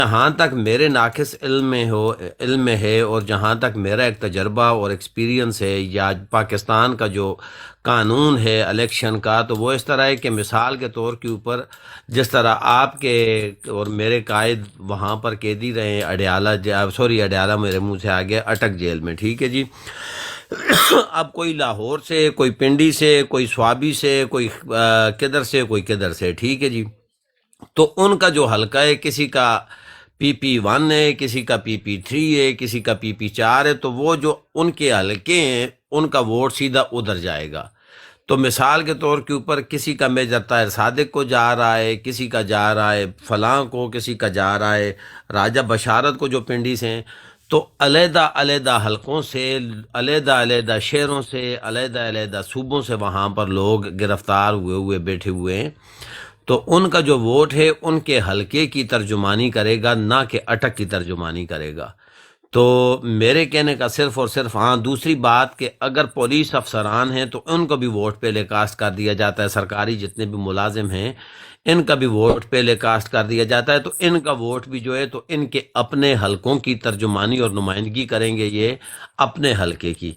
جہاں تک میرے ناقص علم میں ہے اور جہاں تک میرا ایک تجربہ اور ایکسپیرینس ہے یا پاکستان کا جو قانون ہے الیکشن کا، تو وہ اس طرح ہے کہ مثال کے طور کے اوپر جس طرح آپ کے اور میرے قائد وہاں پر قیدی رہے اڈیالہ، سوری اڈیالہ میرے منہ سے آ گیا، اٹک جیل میں، ٹھیک ہے جی۔ اب کوئی لاہور سے، کوئی پنڈی سے، کوئی سوابی سے، کوئی کدھر سے، کوئی کدھر سے، ٹھیک ہے جی۔ تو ان کا جو حلقہ ہے، کسی کا PP 1 ہے، کسی کا PP 3 ہے، کسی کا PP 4 ہے، تو وہ جو ان کے حلقے ہیں ان کا ووٹ سیدھا ادھر جائے گا۔ تو مثال کے طور کے اوپر کسی کا میجر طاہر صادق کو جا رہا ہے، کسی کا جا رہا ہے فلاں کو، کسی کا جا رہا ہے راجہ بشارت کو جو پنڈی سے ہیں۔ تو علیحدہ علیحدہ حلقوں سے، علیحدہ علیحدہ شہروں سے، علیحدہ علیحدہ صوبوں سے وہاں پر لوگ گرفتار ہوئے بیٹھے ہوئے ہیں۔ تو ان کا جو ووٹ ہے ان کے حلقے کی ترجمانی کرے گا، نہ کہ اٹک کی ترجمانی کرے گا۔ تو میرے کہنے کا صرف اور صرف، ہاں دوسری بات کہ اگر پولیس افسران ہیں تو ان کو بھی ووٹ پہلے کاسٹ کر دیا جاتا ہے، سرکاری جتنے بھی ملازم ہیں ان کا بھی ووٹ پہلے کاسٹ کر دیا جاتا ہے، تو ان کا ووٹ بھی جو ہے تو ان کے اپنے حلقوں کی ترجمانی اور نمائندگی کریں گے، یہ اپنے حلقے کی۔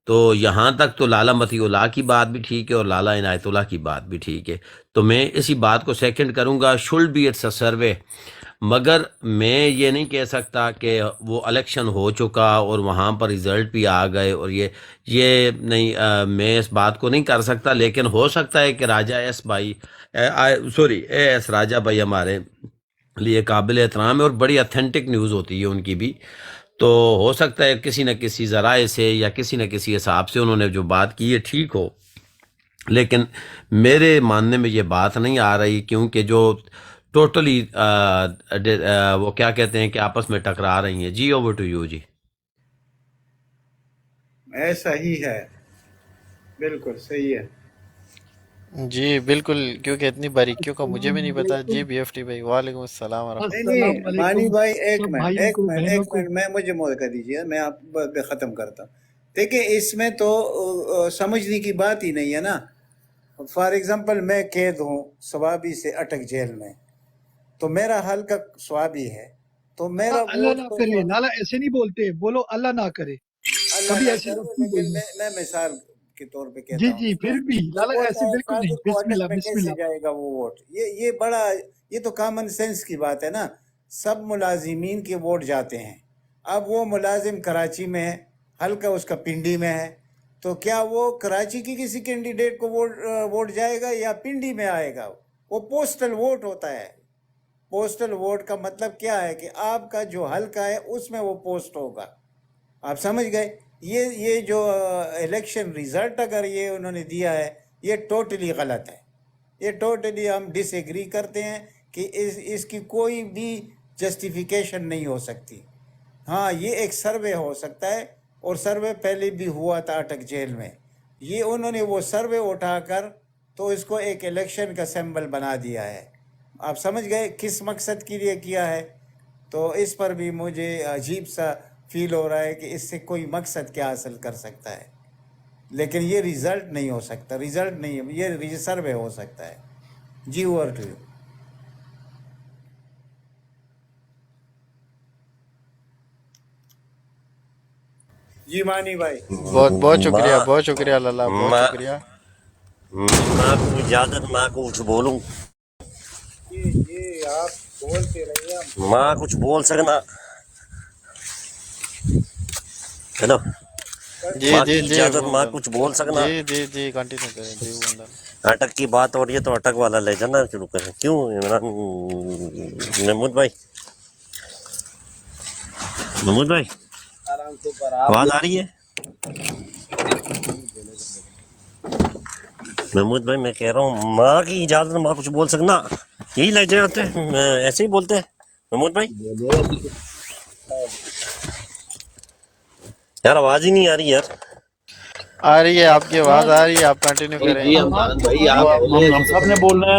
تو یہاں تک تو لالہ متی اللہ کی بات بھی ٹھیک ہے اور لالہ عنایت اللہ کی بات بھی ٹھیک ہے۔ تو میں اسی بات کو سیکنڈ کروں گا، should be it's a survey, مگر میں یہ نہیں کہہ سکتا کہ وہ الیکشن ہو چکا اور وہاں پر ریزلٹ بھی آ گئے، اور یہ نہیں، میں اس بات کو نہیں کر سکتا، لیکن ہو سکتا ہے کہ راجہ ایس بھائی، سوری اے ایس راجہ بھائی ہمارے لیے قابل احترام ہے اور بڑی اتھینٹک نیوز ہوتی ہے ان کی بھی۔ تو ہو سکتا ہے کسی نہ کسی ذرائع سے یا کسی نہ کسی حساب سے انہوں نے جو بات کی ہے ٹھیک ہو، لیکن میرے ماننے میں یہ بات نہیں آ رہی، کیونکہ جو ٹوٹلی وہ کیا کہتے ہیں کہ آپس میں ٹکرا رہی ہیں۔ جی اوور ٹو یو جی۔ ایسا ہی ہے، بالکل صحیح ہے۔ جی بالکل، کیونکہ اتنی باریکیوں کا مجھے بھی نہیں پتا۔ جی BFT بھائی، وعلیکم السلام ورحمۃ نہیں اللہ۔ نہیں السلام مانی علیکم بھائی، ایک سب منٹ بھائیوں ایک کو، منٹ بہنوں ایک کو۔ منٹ میں مجھے موقع کر دیجیے، میں آپ پہ ختم کرتا ہوں۔ دیکھیں اس میں تو سمجھنے کی بات ہی نہیں ہے نا۔ فار ایگزامپل میں قید ہوں سوابی سے اٹک جیل میں، تو میرا حلقہ سوابی ہے، تو میرا اللہ ووٹ نہ تو کرے، لالا ایسے نہیں بولتے، بولو اللہ نہ کرے، اللہ کبھی نہ ایسے کرے، لفظ نہیں لیکن بولنا۔ میں مثال کے طور پہ جی کہتا ہوں۔ جی، پھر بھی تو لالا وہ ایسے طاہر بالکل نہیں، صادق کو بسم اٹک اللہ میں بسم کیسے اللہ۔ جائے گا وہ ووٹ؟ یہ بڑا، یہ تو کامن سینس کی بات ہے نا۔ سب ملازمین کے ووٹ جاتے ہیں۔ اب وہ ملازم کراچی میں ہے، حلقہ اس کا پنڈی میں ہے، تو کیا وہ کراچی کی کسی کینڈیڈیٹ کو ووٹ جائے گا یا پنڈی میں آئے گا؟ وہ پوسٹل ووٹ ہوتا ہے۔ پوسٹل ووٹ کا مطلب کیا ہے کہ آپ کا جو حلقہ ہے اس میں وہ پوسٹ ہوگا۔ آپ سمجھ گئے؟ یہ جو الیکشن ریزلٹ اگر یہ انہوں نے دیا ہے، یہ ٹوٹلی غلط ہے۔ یہ ٹوٹلی ہم ڈس ایگری کرتے ہیں کہ اس کی کوئی بھی جسٹیفیکیشن نہیں ہو سکتی۔ ہاں یہ ایک سروے ہو سکتا ہے، اور سروے پہلے بھی ہوا تھا اٹک جیل میں۔ یہ انہوں نے وہ سروے اٹھا کر تو اس کو ایک الیکشن کا سمبل بنا دیا ہے۔ آپ سمجھ گئے کس مقصد کے لیے کیا ہے؟ تو اس پر بھی مجھے عجیب سا فیل ہو رہا ہے کہ اس سے کوئی مقصد کیا حاصل کر سکتا ہے، لیکن یہ ریزلٹ نہیں ہو سکتا، ریزلٹ نہیں ہے، یہ سروے ہو سکتا ہے۔ G over to you. جی مانی بھائی۔ بہت بہت شکریہ، ماں بہت شکریہ لالا، بہت ماں شکریہ۔ ماں کو اجازت، ماں کو کچھ بولوں؟ جی آپ بولتے رہیے، ہم سنتے ماں رہیں کچھ بول سکنا؟ ہیلو جی ماں جی کی جی اجازت، ماں کچھ بول سکنا؟ جی جی جی کنٹینیو کریں جی وندر۔ اٹک کی بات ہو رہی ہے تو اٹک والا لے جانا شروع کریں، کیوں عمران محمود بھائی؟ محمود بھائی آواز آ رہی ہے؟ محمود بھائی میں کہہ رہا ہوں ماں کی اجازت، ماں کچھ بول سکنا، یہی لہجے ہوتے ہیں، ایسے ہی بولتے ہیں محمود بھائی؟ یار آواز ہی نہیں آ رہی یار۔ آ رہی ہے آپ کی آواز، آواز آ رہی ہے، آپ کنٹینیو جی کریں۔ جی آواز عمران تو بھائی آ آپ رہی ہے۔ بولے ہم سب نے بولنا ہے،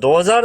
2000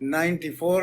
94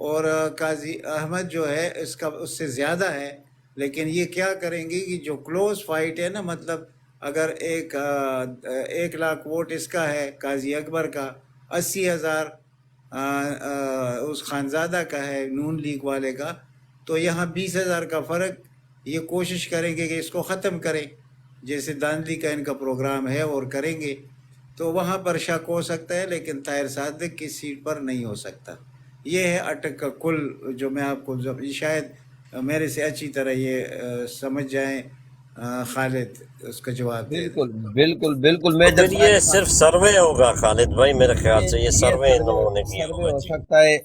اور قاضی احمد جو ہے اس کا اس سے زیادہ ہے، لیکن یہ کیا کریں گے کہ جو کلوز فائٹ ہے نا، مطلب اگر 1 لاکھ ووٹ اس کا ہے قاضی اکبر کا، 80,000 اس خانزادہ کا ہے نون لیگ والے کا، تو یہاں 20,000 کا فرق، یہ کوشش کریں گے کہ اس کو ختم کریں، جیسے داندلی کا ان کا پروگرام ہے اور کریں گے، تو وہاں پر شک ہو سکتا ہے، لیکن طاہر صادق کی سیٹ پر نہیں ہو سکتا۔ یہ ہے اٹک کا کل، جو میں آپ کو شاید میرے سے اچھی طرح یہ سمجھ جائیں خالد اس کا جواب دے دیں۔ بالکل بالکل بالکل تو میجر پھر یہ صرف سروے ہوگا خالد بھائی، میرے خیال سے یہ یہ سروے ان لوگوں نے کیا سروے ہوگا ہو جی۔ سکتا ہے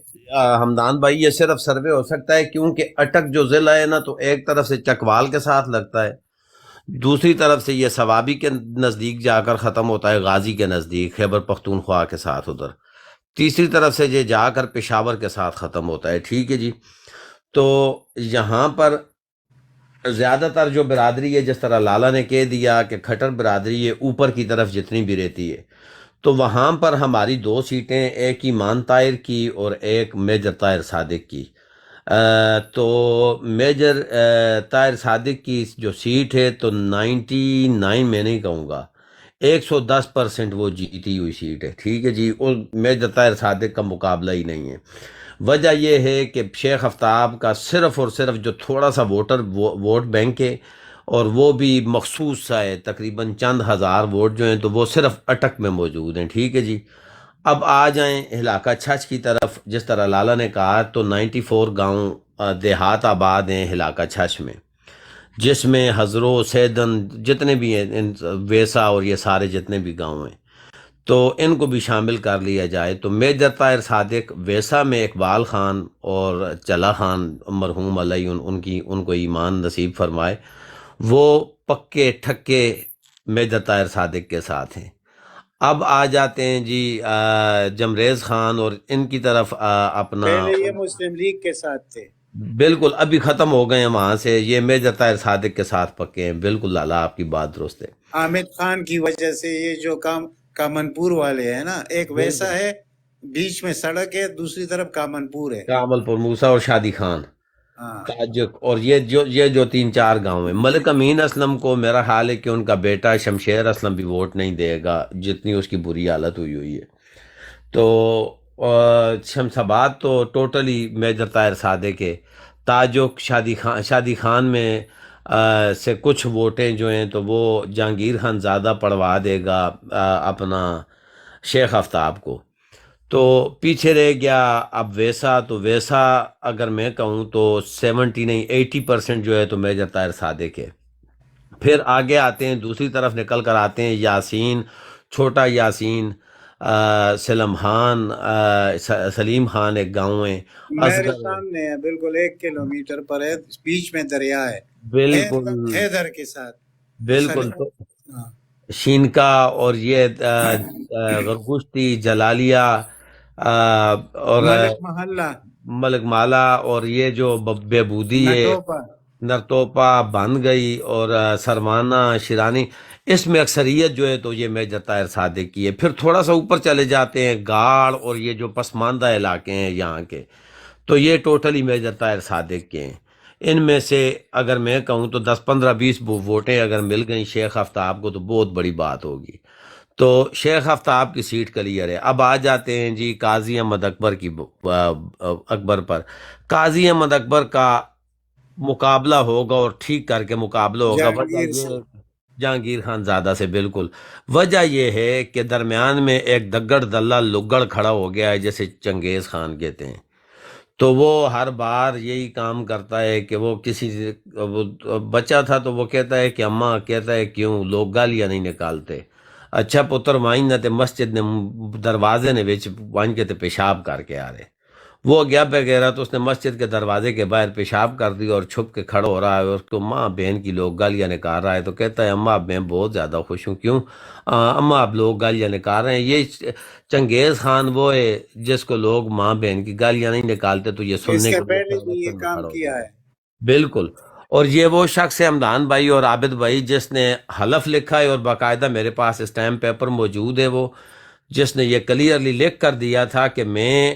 حمدان بھائی، یہ صرف سروے ہو سکتا ہے کیونکہ اٹک جو ضلع ہے نا تو ایک طرف سے چکوال کے ساتھ لگتا ہے، دوسری طرف سے یہ ثوابی کے نزدیک جا کر ختم ہوتا ہے، غازی کے نزدیک خیبر پختونخوا کے ساتھ ادھر، تیسری طرف سے یہ جا کر پشاور کے ساتھ ختم ہوتا ہے، ٹھیک ہے جی۔ تو یہاں پر زیادہ تر جو برادری ہے، جس طرح لالا نے کہہ دیا کہ کھٹر برادری ہے اوپر کی طرف جتنی بھی رہتی ہے، تو وہاں پر ہماری 2 سیٹیں، ایک ایمان طاہر کی اور ایک میجر طاہر صادق کی۔ تو میجر طاہر صادق کی جو سیٹ ہے تو 99 میں نہیں کہوں گا، 110% وہ جیتی ہوئی سیٹ ہے، ٹھیک ہے جی، اور میجر طاہر صادق کا مقابلہ ہی نہیں ہے۔ وجہ یہ ہے کہ شیخ آفتاب کا صرف اور صرف جو تھوڑا سا ووٹ بینک ہے، اور وہ بھی مخصوص سا ہے، تقریباً چند ہزار ووٹ جو ہیں تو وہ صرف اٹک میں موجود ہیں، ٹھیک ہے جی۔ اب آ جائیں علاقہ چھچ کی طرف، جس طرح لالا نے کہا تو 94 گاؤں دیہات آباد ہیں علاقہ چھچ میں، جس میں ہزرو، سیدن جتنے بھی ہیں، ویسا اور یہ سارے جتنے بھی گاؤں ہیں، تو ان کو بھی شامل کر لیا جائے تو میجر طاہر صادق ویسا میں اقبال خان اور چلا خان مرحوم علیہ ان کو ایمان نصیب فرمائے، وہ پکے ٹھکے میجر طاہر صادق کے ساتھ ہیں۔ اب آ جاتے ہیں جی جمریز خان اور ان کی طرف، اپنا پہلے یہ مسلم لیگ کے ساتھ تھے، بالکل ابھی ختم ہو گئے ہیں وہاں سے، یہ میجر طاہر صادق کے ساتھ پکے ہیں، بالکل لالا آپ کی بات درست ہے، حامد خان کی وجہ سے۔ یہ جو کامنپور والے ہیں نا، ایک ویسا ہے بیچ میں سڑک ہے، دوسری طرف کامنپور ہے، کامل پور موسیٰ اور شادی خان ہاں۔ تاجک، اور یہ جو 3-4 گاؤں ہیں۔ ملک امین اسلم کو میرا خیال ہے کہ ان کا بیٹا شمشیر اسلم بھی ووٹ نہیں دے گا، جتنی اس کی بری حالت ہوئی ہے۔ تو شمس آباد تو ٹوٹلی میجر طاہر صادق ہے، تاجک شادی خان میں سے کچھ ووٹیں جو ہیں تو وہ جہانگیر خان زیادہ پڑوا دے گا اپنا شیخ آفتاب کو، تو پیچھے رہ گیا اب ویسا۔ تو ویسا اگر میں کہوں تو 70 نہیں 80% جو ہے تو میجر طاہر صادق ہے۔ پھر آگے آتے ہیں، دوسری طرف نکل کر آتے ہیں یاسین، چھوٹا یاسین، سلیم خان ایک گاؤں ہے، میرے اصغر، سامنے ہے، بالکل 1 کلومیٹر پر ہے، بیچ میں دریا ہے، بالکل حیدر کے ساتھ، بالکل، تو ہاں۔ شینکا اور یہ غرگشتی، جلالیہ، اور ملک محلہ، ملک مالا، اور یہ جو بےبودی ہے، نٹوپا، نرتوپا، بن گئی، اور سرمانہ، شیرانی، اس میں اکثریت جو ہے تو یہ میجر طاہر صادق کی ہے۔ پھر تھوڑا سا اوپر چلے جاتے ہیں، گاڑ اور یہ جو پسماندہ علاقے ہیں یہاں کے، تو یہ ٹوٹلی میجر طاہر صادق کے ہیں۔ ان میں سے اگر میں کہوں تو 10-15-20 ووٹیں اگر مل گئیں شیخ آفتاب کو تو بہت بڑی بات ہوگی، تو شیخ آفتاب کی سیٹ کلیئر ہے۔ اب آ جاتے ہیں جی قاضی احمد اکبر پر۔ قاضی احمد اکبر کا مقابلہ ہوگا، اور ٹھیک کر کے مقابلہ ہوگا، وجہ جہانگیر یہ سے، جہانگیر خان زادہ سے، بالکل۔ وجہ یہ ہے کہ درمیان میں ایک دگڑ دلہ لگڑ کھڑا ہو گیا ہے، جیسے چنگیز خان کہتے ہیں، تو وہ ہر بار یہی کام کرتا ہے کہ وہ کسی سے، وہ بچہ تھا تو وہ کہتا ہے کہ اماں، کہتا ہے کیوں لوگ گالیاں نہیں نکالتے، اچھا پتر وائن نہ تے مسجد نے دروازے نے وچ وائن کے تے پیشاب کر کے آ رہے، وہ گیا وغیرہ تو اس نے مسجد کے دروازے کے باہر پیشاب کر دیا اور چھپ کے کھڑا ہو رہا ہے، اور اس کو ماں بہن کی لوگ گالیاں نکال رہا ہے، تو کہتا ہے اماں اب میں بہت زیادہ خوش ہوں، کیوں اماں اب لوگ گالیاں نکال رہے ہیں۔ یہ چنگیز خان وہ ہے جس کو لوگ ماں بہن کی گالیاں نہیں نکالتے تو یہ اس سننے کے کے لیے پہلے بھی یہ میں کام کھڑا ہو کیا جاتا ہے۔ ہے، بالکل۔ اور یہ وہ شخص ہے حمدان بھائی اور عابد بھائی جس نے حلف لکھا ہے، اور باقاعدہ میرے پاس اسٹیمپ پیپر موجود ہے، وہ جس نے یہ کلیئرلی لکھ کر دیا تھا کہ میں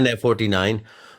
NA49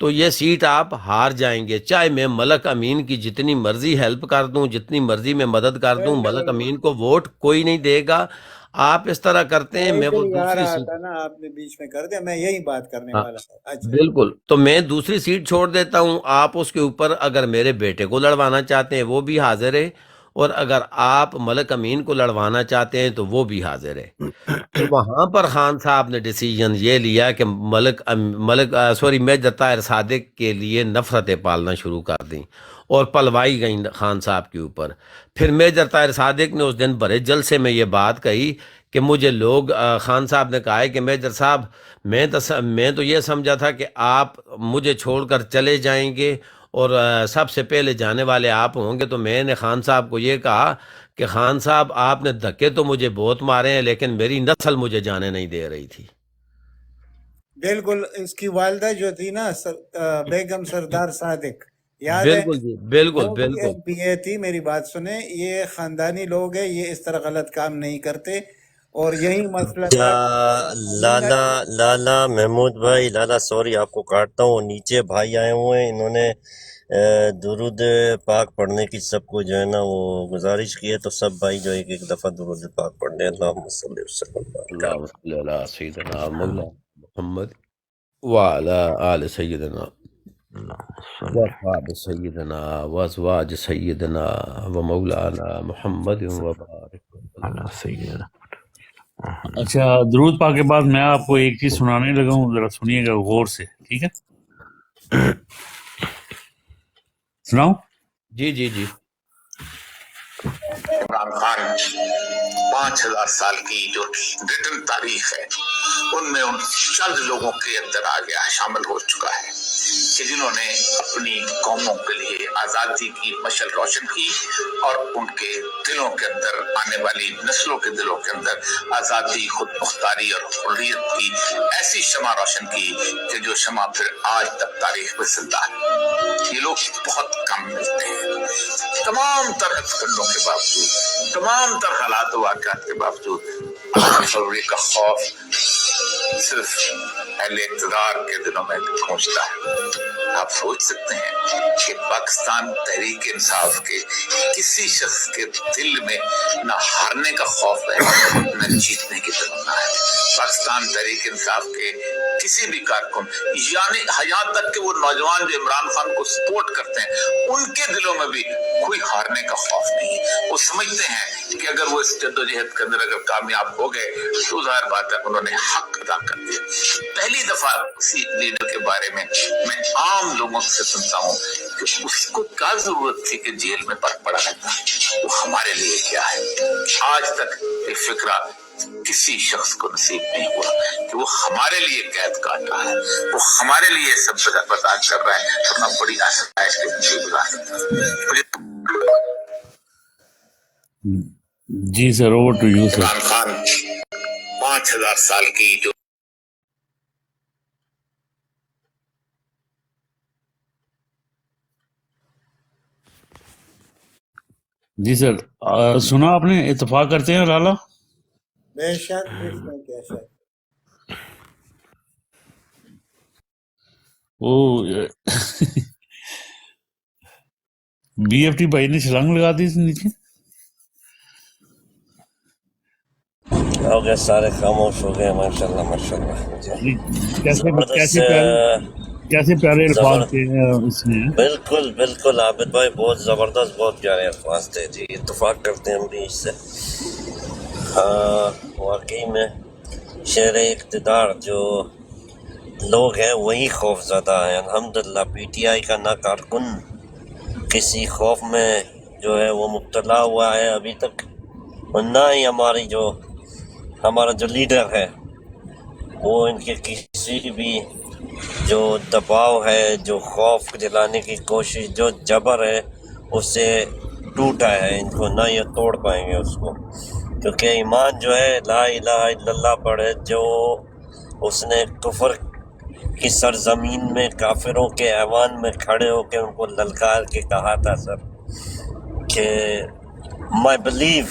تو یہ سیٹ آپ ہار جائیں گے. چاہے میں ملک امین کی جتنی مرضی ہیلپ کر دوں، جتنی مرضی میں مدد کر دوں، ملک امین کو ووٹ کوئی نہیں دے گا. آپ اس طرح کرتے ہیں، میں وہ ادھر ہی آ دوسری رہا سیٹ، تھا نا، آپ نے بیچ میں کر دیا، میں یہی بات کرنے ہاں والا تھا. اچھا بالکل، تو میں دوسری سیٹ چھوڑ دیتا ہوں. آپ اس کے اوپر اگر میرے بیٹے کو لڑوانا چاہتے ہیں وہ بھی حاضر ہے، اور اگر آپ ملک امین کو لڑوانا چاہتے ہیں تو وہ بھی حاضر ہے. تو وہاں پر خان صاحب نے ڈیسیجن یہ لیا کہ میجر طاہر صادق کے لیے نفرتیں پالنا شروع کر دیں اور پلوائی گئیں خان صاحب کے اوپر. پھر میجر طاہر صادق نے اس دن بڑے جلسے میں یہ بات کہی کہ مجھے لوگ خان صاحب نے کہا ہے کہ میجر صاحب میں تو یہ سمجھا تھا کہ آپ مجھے چھوڑ کر چلے جائیں گے اور سب سے پہلے جانے والے آپ ہوں گے. تو میں نے خان صاحب کو یہ کہا کہ خان صاحب آپ نے دھکے تو مجھے بہت مارے ہیں، لیکن میری نسل مجھے جانے نہیں دے رہی تھی. بالکل. اس کی والدہ جو تھی نا بیگم سردار صادق، یاد ہے؟ بالکل جی، بالکل وہ بھی بالکل. ایک پی اے تھی. میری بات سنیں، یہ خاندانی لوگ ہیں، یہ اس طرح غلط کام نہیں کرتے. اور یہی مسئلہ تھا کیا لالا لالا محمود بھائی، لالا سوری آپ کو کاٹتا ہوں، نیچے بھائی آئے ہوئے ہیں، انہوں نے درود پاک پڑھنے کی سب کو جو ہے نا وہ گزارش کی ہے، تو سب بھائی جو ایک ایک دفعہ درود پاک پڑھ لیں. اللہم صلی وسلم اللہم صلی علی سیدنا مولانا محمد وعلی آل سیدنا وصحاب سیدنا وازواج سیدنا و مولانا محمد وبارک. اچھا، درود پاک کے بعد میں آپ کو ایک چیز سنانے لگا ہوں، ذرا سنیے گا غور سے، ٹھیک ہے؟ سناؤں؟ جی جی جی. عمران خان 5000 سال کی جو ریٹن تاریخ ہے ان میں ان چند لوگوں کے اندر آ گیا، شامل ہو چکا ہے کہ جنہوں نے اپنی قوموں کے لیے آزادی کی مشعل روشن کی اور ان کے دلوں کے اندر، آنے والی نسلوں کے دلوں کے اندر آزادی، خود مختاری اور حریت کی ایسی شمع روشن کی کہ جو شمع پھر آج تک تاریخ میں زندہ ہے. یہ لوگ بہت کم ملتے ہیں. تمام تر ہتھکنڈوں کے باوجود، تمام تر حالات و واقعات کے باوجود فروری کا خوف صرف اہل اقتدار کے دلوں میں پہنچتا ہے. آپ سوچ سکتے ہیں کہ پاکستان تحریک انصاف کے کسی شخص کے دل میں نہ ہارنے کا خوف ہے نہ جیتنے کی تمنا ہے. پاکستان تحریک انصاف کے کسی بھی کارکن، یعنی یہاں تک کہ وہ نوجوان جو عمران خان کو سپورٹ کرتے ہیں، ان کے دلوں میں بھی کوئی ہارنے کا خوف نہیں ہے. وہ سمجھتے ہیں کہ اگر وہ اس جدوجہد کے اندر اگر کامیاب ہو گئے تو ظاہر بات ہے انہوں نے حق ادا کر دیا. پہلی دفعہ کسی لیڈر کے بارے میں عام لوگوں سے سنتا ہوں کہ اس کو کیا ضرورت تھی کہ جیل میں پڑا رہتا، وہ ہمارے لیے کیا ہے. آج تک یہ فکرہ کسی شخص کو نصیب نہیں ہوا کہ وہ ہمارے لیے قید کاٹ رہا ہے، وہ ہمارے لیے سب برداشت کر رہا ہے، ورنہ بڑی آسائش کے مجھے گزارتا ہے. جی sir, over to you sir. Imran Khan 5000 سال کی جو جی سر، سنا آپ نے، اتفاق کرتے ہیں لالا؟ بے شک، اس میں کیا شک. وہ بی ایف ٹی بھائی نے چھلانگ لگا دی تھی نیچے. ہو گئے، سارے خاموش ہو گئے. ماشاءاللہ ماشاءاللہ. کیسے پیارے الفاظ تھے اس میں. بالکل بالکل عابد بھائی، بہت زبردست، بہت پیارے الفاظ تھے. جی اتفاق کرتے ہیں ہم بھی اس سے. ہاں واقعی میں شیر اقتدار جو لوگ ہیں وہی خوف زدہ ہیں. الحمدللہ پی ٹی آئی کا نہ کارکن کسی خوف میں جو ہے وہ مبتلا ہوا ہے ابھی تک، اور نہ ہی ہمارا جو لیڈر ہے وہ ان کے کسی بھی جو دباؤ ہے، جو خوف دلانے کی کوشش، جو جبر ہے، اس سے ٹوٹا ہے. ان کو نہ یہ توڑ پائیں گے اس کو، کیونکہ ایمان جو ہے لا الہ الا اللہ پڑھے، جو اس نے کفر کی سرزمین میں کافروں کے ایوان میں کھڑے ہو کے ان کو للکار کے کہا تھا سر کہ my belief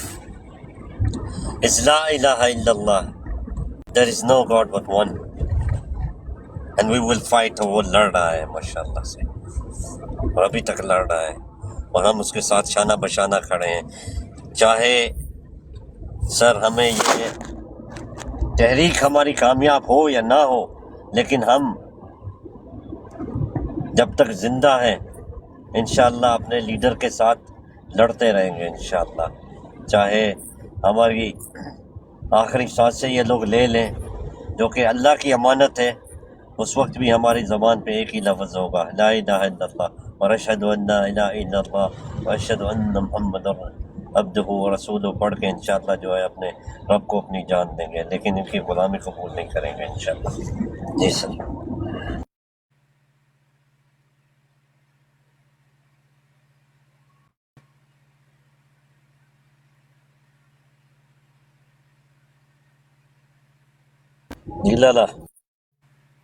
is لا الہ الا اللہ, there is no God but one. And we will fight. وہ لڑ رہا ہے ماشاء اللہ سے، اور ابھی تک لڑ رہا ہے، اور ہم اس کے ساتھ شانہ بشانہ کھڑے ہیں. چاہے سر ہمیں یہ تحریک ہماری کامیاب ہو یا نہ ہو، لیکن ہم جب تک زندہ ہیں انشاءاللہ اپنے لیڈر کے ساتھ لڑتے رہیں گے انشاءاللہ. چاہے ہماری آخری سانس سے یہ لوگ لے لیں، جو کہ اللہ کی امانت ہے، اس وقت بھی ہماری زبان پہ ایک ہی لفظ ہوگا، لا الہ الا اللہ واشہد ان لا الہ الا اللہ واشہد ان محمد عبدہ ورسولہ پڑھ کے انشاءاللہ جو ہے اپنے رب کو اپنی جان دیں گے، لیکن ان کی غلامی قبول نہیں کریں گے انشاءاللہ. جی سر. جی لالا.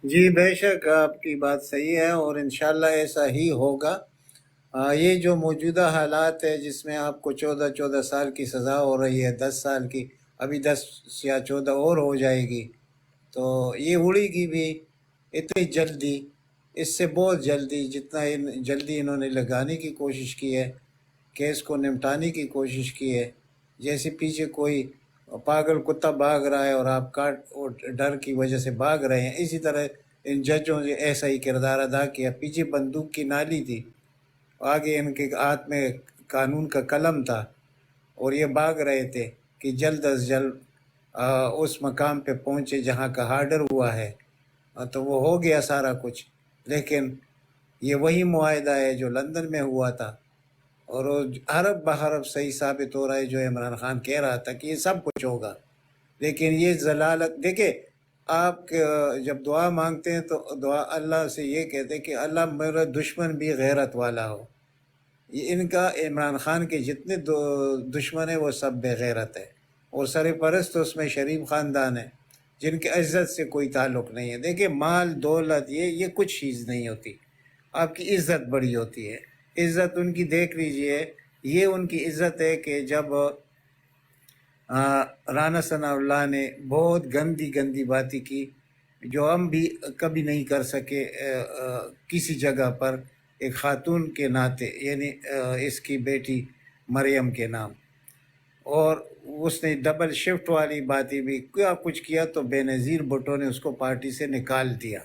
جی بے شک آپ کی بات صحیح ہے، اور انشاءاللہ ایسا ہی ہوگا. یہ جو موجودہ حالات ہے جس میں آپ کو 14 سال کی سزا ہو رہی ہے، 10 سال کی، ابھی 10 یا 14 اور ہو جائے گی، تو یہ اڑے گی بھی اتنی جلدی، اس سے بہت جلدی، جتنا جلدی انہوں نے لگانے کی کوشش کی ہے، کیس کو نمٹانے کی کوشش کی ہے. جیسے پیچھے کوئی پاگل کتا بھاگ رہا ہے اور آپ کاٹ اور ڈر کی وجہ سے بھاگ رہے ہیں، اسی طرح ان ججوں نے ایسا ہی کردار ادا کیا. پیچھے بندوق کی نالی تھی، آگے ان کے ہاتھ میں قانون کا قلم تھا، اور یہ بھاگ رہے تھے کہ جلد از جلد اس مقام پہ پہنچے جہاں کا آرڈر ہوا ہے. تو وہ ہو گیا سارا کچھ، لیکن یہ وہی معاہدہ ہے جو لندن میں ہوا تھا، اور وہ حرف بحرف صحیح ثابت ہو رہا ہے جو عمران خان کہہ رہا تھا کہ یہ سب کچھ ہوگا. لیکن یہ ضلالت دیکھیں، آپ جب دعا مانگتے ہیں تو دعا اللہ سے یہ کہتے ہیں کہ اللہ میرا دشمن بھی غیرت والا ہو. یہ ان کا عمران خان کے جتنے دشمن ہیں وہ سب بے غیرت ہے، اور سر پرست اس میں شریف خاندان ہے جن کے عزت سے کوئی تعلق نہیں ہے. دیکھیں مال دولت یہ کچھ چیز نہیں ہوتی، آپ کی عزت بڑی ہوتی ہے. عزت ان کی دیکھ لیجئے، یہ ان کی عزت ہے کہ جب رانا ثناء اللہ نے بہت گندی باتیں کی جو ہم بھی کبھی نہیں کر سکے کسی جگہ پر، ایک خاتون کے ناطے، یعنی اس کی بیٹی مریم کے نام، اور اس نے ڈبل شفٹ والی باتیں بھی کیا کچھ کیا، تو بے نظیر بھٹو نے اس کو پارٹی سے نکال دیا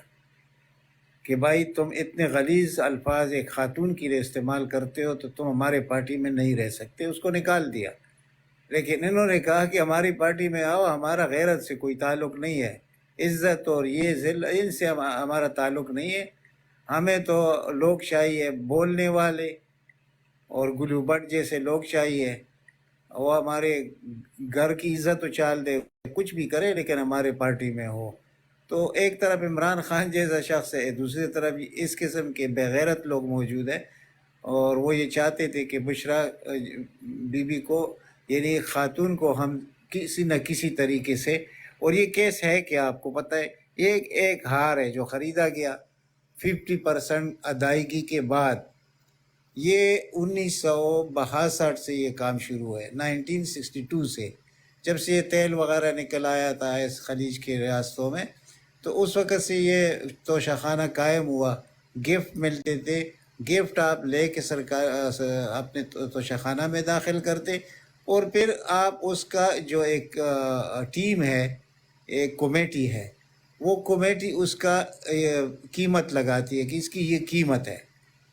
کہ بھائی تم اتنے غلیظ الفاظ ایک خاتون کے لیے استعمال کرتے ہو تو تم ہمارے پارٹی میں نہیں رہ سکتے. اس کو نکال دیا. لیکن انہوں نے کہا کہ ہماری پارٹی میں آؤ، ہمارا غیرت سے کوئی تعلق نہیں ہے، عزت اور یہ ذل ان سے ہمارا تعلق نہیں ہے، ہمیں تو لوگ چاہیے، بولنے والے اور گلو بٹ جیسے لوگ چاہیے. وہ ہمارے گھر کی عزت اچال دے، کچھ بھی کرے لیکن ہمارے پارٹی میں ہو. تو ایک طرف عمران خان جیسا شخص ہے، دوسری طرف اس قسم کے بغیرت لوگ موجود ہیں، اور وہ یہ چاہتے تھے کہ بشرا بی بی کو، یعنی خاتون کو، ہم کسی نہ کسی طریقے سے، اور یہ کیس ہے کہ آپ کو پتہ ہے ایک ہار ہے جو خریدا گیا 50% ادائیگی کے بعد. یہ 1962 سے یہ کام شروع ہے، 1962 سے، جب سے یہ تیل وغیرہ نکل آیا تھا اس خلیج کے ریاستوں میں، تو اس وقت سے یہ توشہ خانہ قائم ہوا. گفٹ ملتے تھے، گفٹ آپ لے کے سرکار اپنے توشہ خانہ میں داخل کرتے، اور پھر آپ اس کا جو ایک ٹیم ہے، ایک کمیٹی ہے، وہ کمیٹی اس کا قیمت لگاتی ہے کہ اس کی یہ قیمت ہے.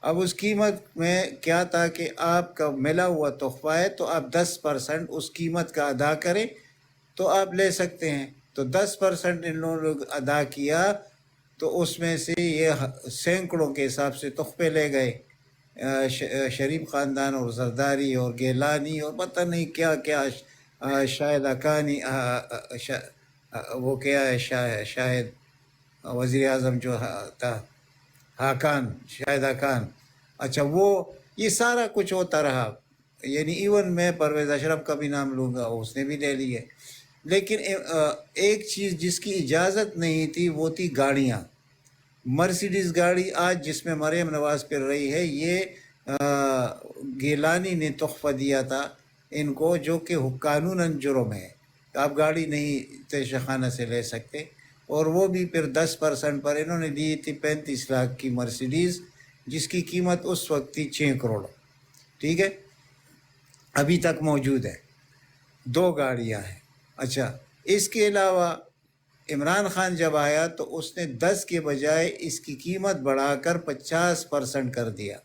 اب اس قیمت میں کیا تھا کہ آپ کا ملا ہوا تحفہ ہے تو آپ 10% اس قیمت کا ادا کریں تو آپ لے سکتے ہیں. تو 10% ان لوگوں نے ادا کیا، تو اس میں سے یہ سینکڑوں کے حساب سے تحفے لے گئے، شریف خاندان اور زرداری اور گیلانی اور پتہ نہیں کیا کیا، شاہد حقانی، وہ کیا ہے، شاہد وزیر اعظم جو تھا، حقان، شاہد حقان، اچھا وہ یہ سارا کچھ ہوتا رہا. یعنی ایون میں پرویز اشرف کا بھی نام لوں گا، اس نے بھی لے لی ہے. لیکن ایک چیز جس کی اجازت نہیں تھی وہ تھی گاڑیاں. مرسیڈیز گاڑی آج جس میں مریم نواز پھر رہی ہے، یہ گیلانی نے تحفہ دیا تھا ان کو، جو کہ قانوناً جرم ہے، آپ گاڑی نہیں توشہ خانہ سے لے سکتے. اور وہ بھی پھر 10% پر انہوں نے دی تھی 35 لاکھ کی مرسیڈیز، جس کی قیمت اس وقت تھی 6 کروڑ. ٹھیک ہے، ابھی تک موجود ہے، 2 گاڑیاں ہیں. اچھا، اس کے علاوہ عمران خان جب آیا تو اس نے 10 کے بجائے اس کی قیمت بڑھا کر 50% کر دیا.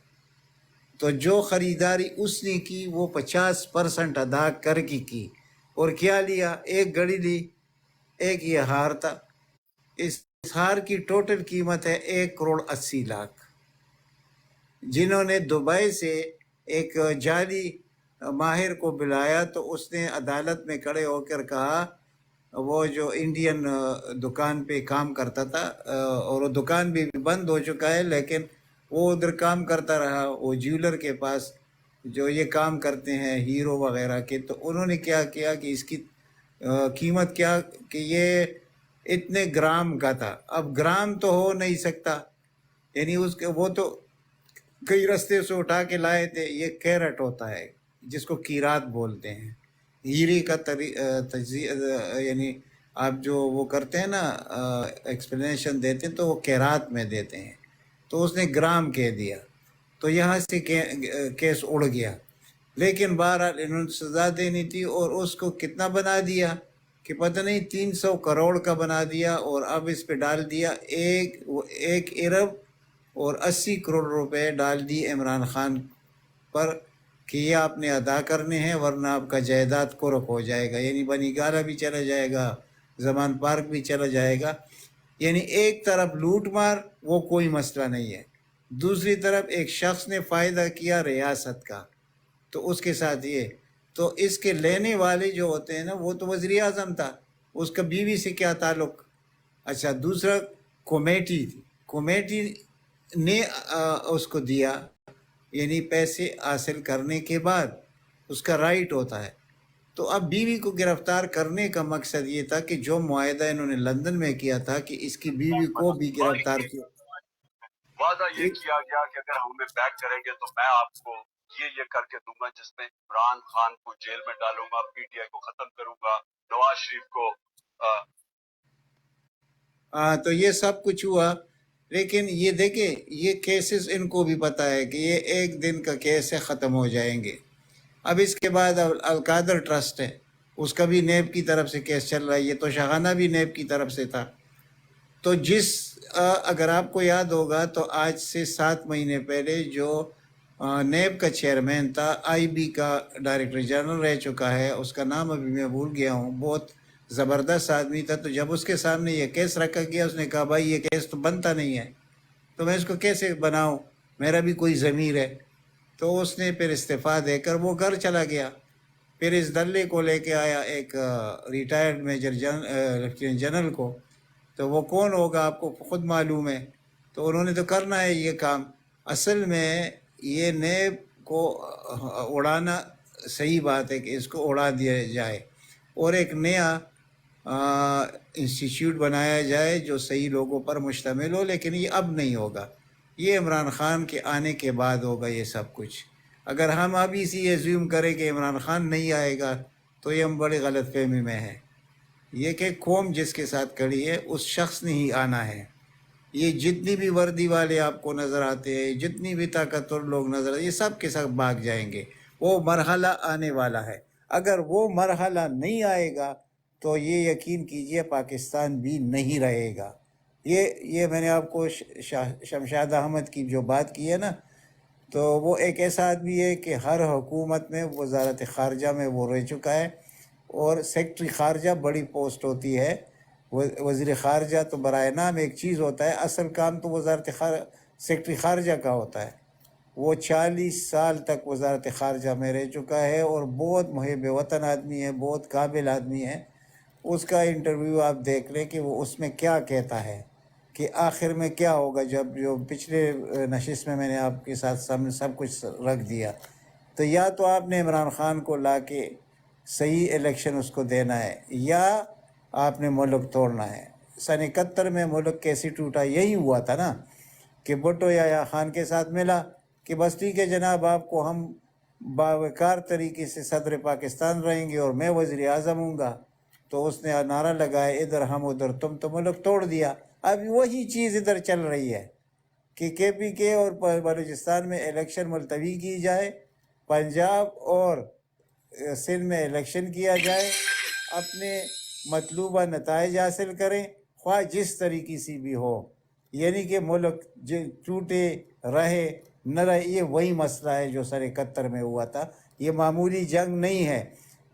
تو جو خریداری اس نے کی وہ 50% ادا کر کی. اور کیا لیا؟ ایک گھڑی لی، ایک یہ ہار تھا. اس ہار کی ٹوٹل قیمت ہے 1 کروڑ 80 لاکھ. جنہوں نے دبئی سے ایک جعلی ماہر کو بلایا تو اس نے عدالت میں کھڑے ہو کر کہا، وہ جو انڈین دکان پہ کام کرتا تھا، اور وہ دکان بھی بند ہو چکا ہے، لیکن وہ ادھر کام کرتا رہا، وہ جیولر کے پاس جو یہ کام کرتے ہیں ہیرو وغیرہ کے. تو انہوں نے کیا کیا کہ اس کی قیمت کیا کہ یہ اتنے گرام کا تھا. اب گرام تو ہو نہیں سکتا، یعنی اس کے وہ تو کئی رستے سے اٹھا کے لائے تھے. یہ کیرٹ ہوتا ہے جس کو کیرات بولتے ہیں. ہیرے کا یعنی آپ جو وہ کرتے ہیں نا ایکسپلینیشن دیتے ہیں تو وہ کیرات میں دیتے ہیں. تو اس نے گرام کہہ دیا، تو یہاں سے کیس اڑ گیا. لیکن بہرحال انہوں نے سزا دینی تھی، اور اس کو کتنا بنا دیا کہ پتہ نہیں 300 کروڑ کا بنا دیا. اور اب اس پہ ڈال دیا 1 ارب اور 80 کروڑ روپے ڈال دی عمران خان پر کہ یہ آپ نے ادا کرنے ہیں، ورنہ آپ کا جائیداد قرق ہو جائے گا. یعنی بنی گالہ بھی چلا جائے گا، زمان پارک بھی چلا جائے گا. یعنی ایک طرف لوٹ مار، وہ کوئی مسئلہ نہیں ہے، دوسری طرف ایک شخص نے فائدہ کیا ریاست کا، تو اس کے ساتھ یہ. تو اس کے لینے والے جو ہوتے ہیں نا، وہ تو وزیر اعظم تھا، اس کا بیوی سے کیا تعلق؟ اچھا، دوسرا کمیٹی تھی، کمیٹی نے اس کو دیا، یعنی پیسے حاصل کرنے کے بعد اس کا رائٹ ہوتا ہے. تو اب بیوی کو گرفتار کرنے کا مقصد یہ تھا کہ جو معاہدہ انہوں نے لندن میں کیا تھا کہ اس کی بیوی کو بھی گرفتار کیا. وعدہ یہ کیا گیا کہ اگر ہمیں بیک کریں گے تو میں آپ کو یہ کر کے دوں گا، جس میں عمران خان کو جیل میں ڈالوں گا، پی ٹی آئی کو ختم کروں گا، نواز شریف کو تو یہ سب کچھ ہوا. لیکن یہ دیکھیں، یہ کیسز ان کو بھی پتہ ہے کہ یہ ایک دن کا کیس ہے، ختم ہو جائیں گے. اب اس کے بعد القادر ٹرسٹ ہے، اس کا بھی نیب کی طرف سے کیس چل رہا ہے. یہ تو شاہانہ بھی نیب کی طرف سے تھا. تو اگر آپ کو یاد ہوگا تو آج سے 7 مہینے پہلے جو نیب کا چیئرمین تھا، آئی بی کا ڈائریکٹر جنرل رہ چکا ہے، اس کا نام ابھی میں بھول گیا ہوں، بہت زبردست آدمی تھا. تو جب اس کے سامنے یہ کیس رکھا گیا، اس نے کہا بھائی یہ کیس تو بنتا نہیں ہے، تو میں اس کو کیسے بناؤں، میرا بھی کوئی ضمیر ہے. تو اس نے پھر استعفیٰ دے کر وہ گھر چلا گیا. پھر اس دلے کو لے کے آیا ایک ریٹائرڈ میجر لیفٹیننٹ جنرل کو. تو وہ کون ہوگا آپ کو خود معلوم ہے. تو انہوں نے تو کرنا ہے یہ کام. اصل میں یہ نیب کو اڑانا صحیح بات ہے کہ اس کو اڑا دیا جائے اور ایک نیا انسٹیٹیوٹ بنایا جائے جو صحیح لوگوں پر مشتمل ہو. لیکن یہ اب نہیں ہوگا، یہ عمران خان کے آنے کے بعد ہوگا یہ سب کچھ. اگر ہم ابھی سے یہ زیوم کریں کہ عمران خان نہیں آئے گا تو یہ ہم بڑی غلط فہمی میں ہیں. یہ کہ قوم جس کے ساتھ کھڑی ہے اس شخص نے ہی آنا ہے. یہ جتنی بھی وردی والے آپ کو نظر آتے ہیں، جتنی بھی طاقتور لوگ نظر آتے ہیں، یہ سب کے ساتھ بھاگ جائیں گے. وہ مرحلہ آنے والا ہے. اگر وہ مرحلہ نہیں آئے گا تو یہ یقین کیجئے پاکستان بھی نہیں رہے گا. یہ میں نے آپ کو شمشاد احمد کی جو بات کی ہے نا، تو وہ ایک ایسا آدمی ہے کہ ہر حکومت میں وزارت خارجہ میں وہ رہ چکا ہے، اور سیکٹری خارجہ بڑی پوسٹ ہوتی ہے. وزیر خارجہ تو برائے نام ایک چیز ہوتا ہے، اصل کام تو سیکٹری خارجہ کا ہوتا ہے. وہ 40 سال تک وزارت خارجہ میں رہ چکا ہے اور بہت محب وطن آدمی ہے، بہت قابل آدمی ہے. اس کا انٹرویو آپ دیکھ لیں کہ وہ اس میں کیا کہتا ہے کہ آخر میں کیا ہوگا. جو پچھلے نشست میں نے آپ کے ساتھ سب کچھ رکھ دیا. تو یا تو آپ نے عمران خان کو لا کے صحیح الیکشن اس کو دینا ہے، یا آپ نے ملک توڑنا ہے. سن 71 میں ملک کیسے ٹوٹا؟ یہی ہوا تھا نا کہ بھٹو یا خان کے ساتھ ملا کہ بس ٹھیک ہے جناب، آپ کو ہم باوقار طریقے سے صدر پاکستان رہیں گے اور میں وزیر اعظم ہوں گا. تو اس نے نعرہ لگایا ادھر ہم ادھر تم، تو ملک توڑ دیا۔ اب وہی چیز ادھر چل رہی ہے کہ کے پی کے اور بلوچستان میں الیکشن ملتوی کی جائے، پنجاب اور سندھ میں الیکشن کیا جائے، اپنے مطلوبہ نتائج حاصل کریں، خواہ جس طریقے سے بھی ہو، یعنی کہ ملک ٹوٹے رہے نہ رہے۔ یہ وہی مسئلہ ہے جو سن 71 میں ہوا تھا، یہ معمولی جنگ نہیں ہے۔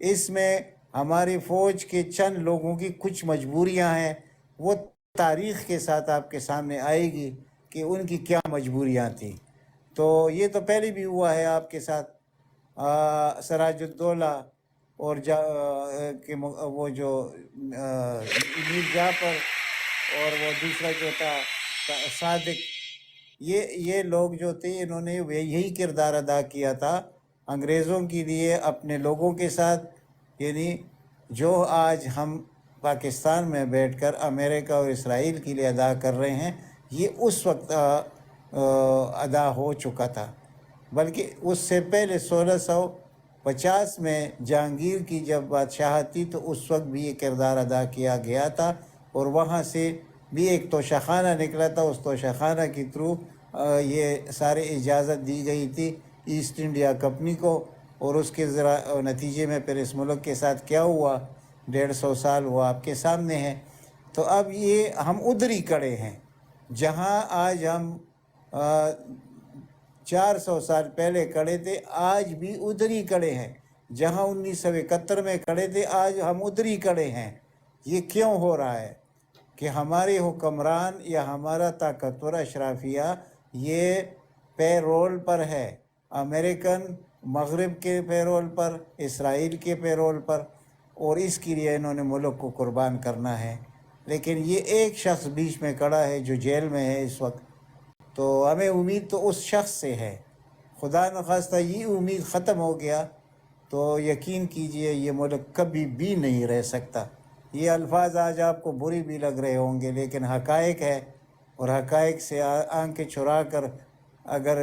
اس میں ہماری فوج کے چند لوگوں کی کچھ مجبوریاں ہیں، وہ تاریخ کے ساتھ آپ کے سامنے آئے گی کہ ان کی کیا مجبوریاں تھیں۔ تو یہ تو پہلے بھی ہوا ہے آپ کے ساتھ، سراج الدولہ اور وہ جو میر جعفر اور وہ دوسرا جو تھا صادق، یہ لوگ جو تھے انہوں نے یہی کردار ادا کیا تھا انگریزوں کے لیے اپنے لوگوں کے ساتھ، یعنی جو آج ہم پاکستان میں بیٹھ کر امریکہ اور اسرائیل کے لیے ادا کر رہے ہیں، یہ اس وقت ادا ہو چکا تھا۔ بلکہ اس سے پہلے 1650 میں جہانگیر کی جب بادشاہت تھی تو اس وقت بھی یہ کردار ادا کیا گیا تھا، اور وہاں سے بھی ایک توشہ خانہ نکلا تھا، اس توشہ خانہ کے تھرو یہ سارے اجازت دی گئی تھی ایسٹ انڈیا کمپنی کو، اور اس کے نتیجے میں پھر اس ملک کے ساتھ کیا ہوا 150 سال وہ آپ کے سامنے ہے۔ تو اب یہ ہم ادھر ہی کڑے ہیں جہاں آج ہم 400 سال پہلے کڑے تھے، آج بھی ادھر ہی کڑے ہیں جہاں 1971 میں کڑے تھے، آج ہم ادھر ہی کڑے ہیں۔ یہ کیوں ہو رہا ہے کہ ہمارے حکمران یا ہمارا طاقتور اشرافیہ یہ پے رول پر ہے، امریکن مغرب کے پے رول پر، اسرائیل کے پے رول پر، اور اس کے لیے انہوں نے ملک کو قربان کرنا ہے۔ لیکن یہ ایک شخص بیچ میں کھڑا ہے جو جیل میں ہے اس وقت، تو ہمیں امید تو اس شخص سے ہے۔ خدا نخواستہ یہ امید ختم ہو گیا تو یقین کیجئے یہ ملک کبھی بھی نہیں رہ سکتا۔ یہ الفاظ آج آپ کو بری بھی لگ رہے ہوں گے، لیکن حقائق ہے، اور حقائق سے آنکھیں چھڑا کر اگر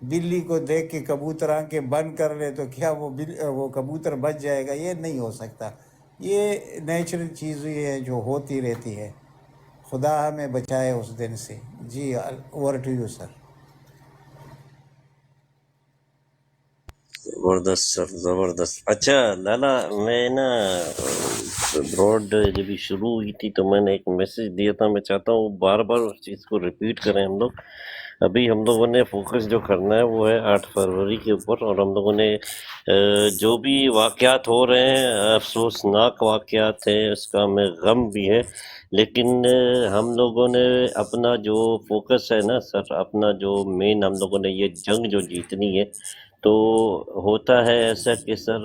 بلی کو دیکھ کے کبوتر آنکھیں بند کر لے تو کیا وہ کبوتر بچ جائے گا؟ یہ نہیں ہو سکتا۔ یہ نیچرل چیز یہ ہے جو ہوتی رہتی ہے۔ خدا ہمیں بچائے اس دن سے۔ جی اوور ٹو یو سر۔ زبردست سر، زبردست۔ اچھا لالا، میں نا براڈ جب شروع ہوئی تھی تو میں نے ایک میسج دیا تھا، میں چاہتا ہوں بار بار اس چیز کو ریپیٹ کریں ہم لوگ۔ ابھی ہم لوگوں نے فوکس جو کرنا ہے وہ ہے 8 فروری کے اوپر، اور ہم لوگوں نے جو بھی واقعات ہو رہے ہیں، افسوسناک واقعات ہیں، اس کا ہمیں غم بھی ہے، لیکن ہم لوگوں نے اپنا جو فوکس ہے نا سر، اپنا جو مین ہم لوگوں نے یہ جنگ جو جیتنی ہے، تو ہوتا ہے ایسا کہ سر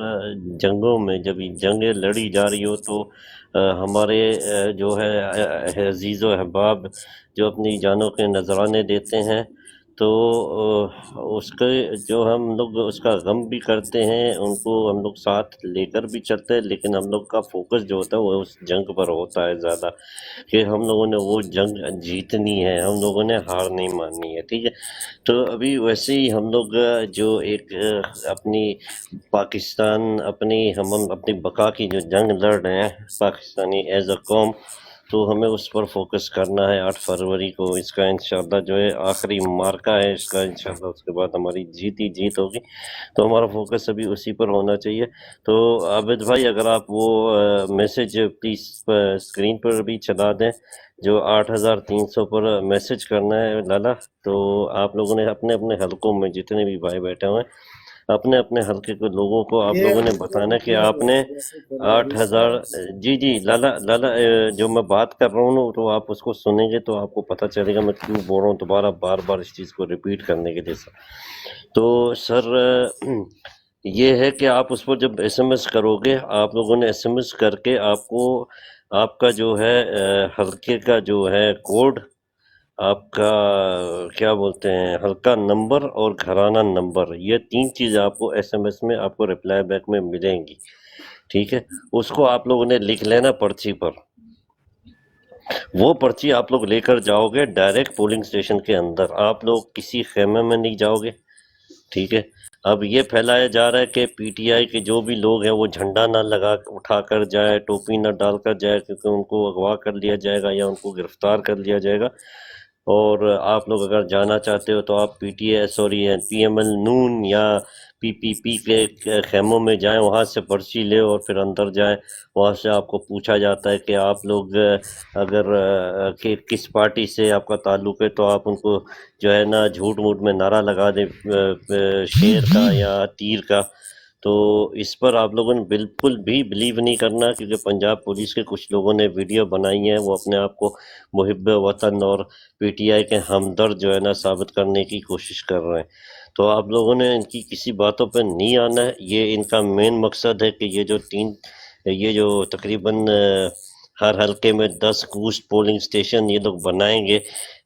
جنگوں میں جب یہ جنگیں لڑی جا رہی ہو تو ہمارے جو ہے عزیز و احباب جو اپنی جانوں کے نذرانے دیتے ہیں، تو اس کے جو ہم لوگ اس کا غم بھی کرتے ہیں، ان کو ہم لوگ ساتھ لے کر بھی چلتے ہیں، لیکن ہم لوگ کا فوکس جو ہوتا ہے وہ اس جنگ پر ہوتا ہے زیادہ، کہ ہم لوگوں نے وہ جنگ جیتنی ہے، ہم لوگوں نے ہار نہیں ماننی ہے، ٹھیک ہے۔ تو ابھی ویسے ہی ہم لوگ جو ایک اپنی پاکستان ہم اپنی بقا کی جو جنگ لڑ رہے ہیں پاکستانی ایز اے قوم، تو ہمیں اس پر فوکس کرنا ہے 8 فروری کو۔ اس کا انشاءاللہ جو ہے آخری مارکہ ہے اس کا، انشاءاللہ اس کے بعد ہماری جیت ہوگی، تو ہمارا فوکس ابھی اسی پر ہونا چاہیے۔ تو عابد بھائی اگر آپ وہ میسج پلیز اسکرین پر بھی چلا دیں جو 8300 پر میسج کرنا ہے لالا، تو آپ لوگوں نے اپنے اپنے حلقوں میں جتنے بھی بھائی بیٹھے ہوئے ہیں، اپنے اپنے حلقے کے لوگوں کو آپ لوگوں نے بتانا کہ آپ نے 8000 جی لالا جو میں بات کر رہا ہوں تو آپ اس کو سنیں گے تو آپ کو پتہ چلے گا میں کیوں بول رہا ہوں دوبارہ بار بار اس چیز کو ریپیٹ کرنے کے لیے سر۔ تو سر یہ ہے کہ آپ اس پر جب ایس ایم ایس کرو گے، آپ لوگوں نے ایس ایم ایس کر کے آپ کو آپ کا جو ہے حلقے کا جو ہے کوڈ، آپ کا کیا بولتے ہیں حلقہ نمبر اور گھرانہ نمبر، یہ 3 چیزیں آپ کو ایس ایم ایس میں آپ کو رپلائی بیک میں ملیں گی، ٹھیک ہے۔ اس کو آپ لوگوں نے لکھ لینا پرچی پر، وہ پرچی آپ لوگ لے کر جاؤ گے ڈائریکٹ پولنگ اسٹیشن کے اندر، آپ لوگ کسی خیمے میں نہیں جاؤ گے، ٹھیک ہے۔ اب یہ پھیلایا جا رہا ہے کہ پی ٹی آئی کے جو بھی لوگ ہیں وہ جھنڈا نہ اٹھا کر جائے، ٹوپی نہ ڈال کر جائے، کیونکہ ان کو اغوا کر لیا جائے گا یا ان کو گرفتار کر لیا جائے گا۔ اور آپ لوگ اگر جانا چاہتے ہو تو آپ پی ایم ایل نون یا پی کے خیموں میں جائیں، وہاں سے پرچی لے اور پھر اندر جائیں۔ وہاں سے آپ کو پوچھا جاتا ہے کہ آپ لوگ اگر کس پارٹی سے آپ کا تعلق ہے، تو آپ ان کو جو ہے نا جھوٹ موٹ میں نعرہ لگا دیں شیر کا یا تیر کا۔ تو اس پر آپ لوگوں نے بالکل بھی بلیو نہیں کرنا، کیونکہ پنجاب پولیس کے کچھ لوگوں نے ویڈیو بنائی ہیں، وہ اپنے آپ کو محب وطن اور پی ٹی آئی کے ہمدرد جو ہے نا ثابت کرنے کی کوشش کر رہے ہیں۔ تو آپ لوگوں نے ان کی کسی باتوں پہ نہیں آنا ہے۔ یہ ان کا مین مقصد ہے کہ یہ جو تقریباً ہر حلقے میں 10 گوشت پولنگ اسٹیشن یہ لوگ بنائیں گے،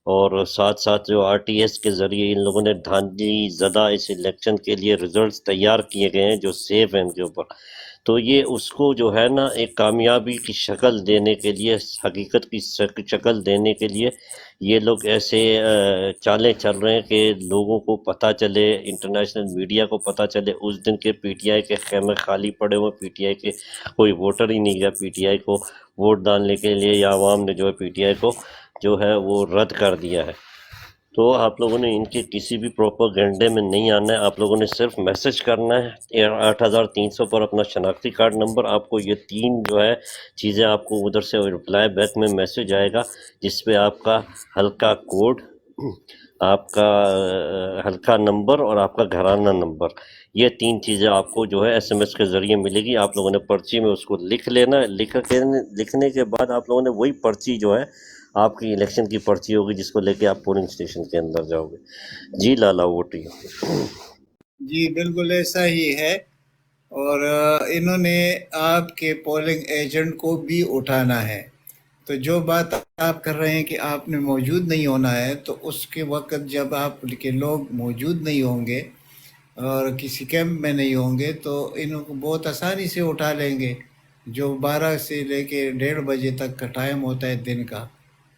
اور ساتھ ساتھ جو آر ٹی ایس کے ذریعے ان لوگوں نے دھاندلی زدہ اس الیکشن کے لیے ریزلٹس تیار کیے گئے ہیں جو سیف ہیں ان کے اوپر۔ تو یہ اس کو جو ہے نا ایک کامیابی کی شکل دینے کے لیے، حقیقت کی شکل دینے کے لیے یہ لوگ ایسے چالیں چل رہے ہیں کہ لوگوں کو پتہ چلے، انٹرنیشنل میڈیا کو پتہ چلے اس دن کے پی ٹی آئی کے خیمے خالی پڑے ہوئے، پی ٹی آئی کے کوئی ووٹر ہی نہیں گیا پی ٹی آئی کو ووٹ ڈالنے کے لیے، یا عوام نے جو ہے پی ٹی آئی کو جو ہے وہ رد کر دیا ہے۔ تو آپ لوگوں نے ان کے کسی بھی پروپیگنڈے میں نہیں آنا ہے، آپ لوگوں نے صرف میسج کرنا ہے 8300 پر اپنا شناختی کارڈ نمبر، آپ کو یہ 3 جو ہے چیزیں آپ کو ادھر سے رپلائی بیک میں میسج آئے گا، جس پہ آپ کا حلقہ کوڈ، آپ کا حلقہ نمبر اور آپ کا گھرانہ نمبر، یہ 3 چیزیں آپ کو جو ہے ایس ایم ایس کے ذریعے ملے گی۔ آپ لوگوں نے پرچی میں اس کو لکھ لینا ہے، لکھنے کے بعد آپ لوگوں نے وہی پرچی جو ہے آپ کی الیکشن کی پرچی ہوگی جس کو لے کے آپ پولنگ اسٹیشن کے اندر جاؤ گے۔ جی لالا ووٹ جی بالکل ایسا ہی ہے، اور انہوں نے آپ کے پولنگ ایجنٹ کو بھی اٹھانا ہے۔ تو جو بات آپ کر رہے ہیں کہ آپ نے موجود نہیں ہونا ہے، تو اس کے وقت جب آپ کے لوگ موجود نہیں ہوں گے اور کسی کیمپ میں نہیں ہوں گے، تو انہوں کو بہت آسانی سے اٹھا لیں گے۔ جو 12 سے لے کے 1:30 بجے تک کا ٹائم ہوتا ہے دن کا،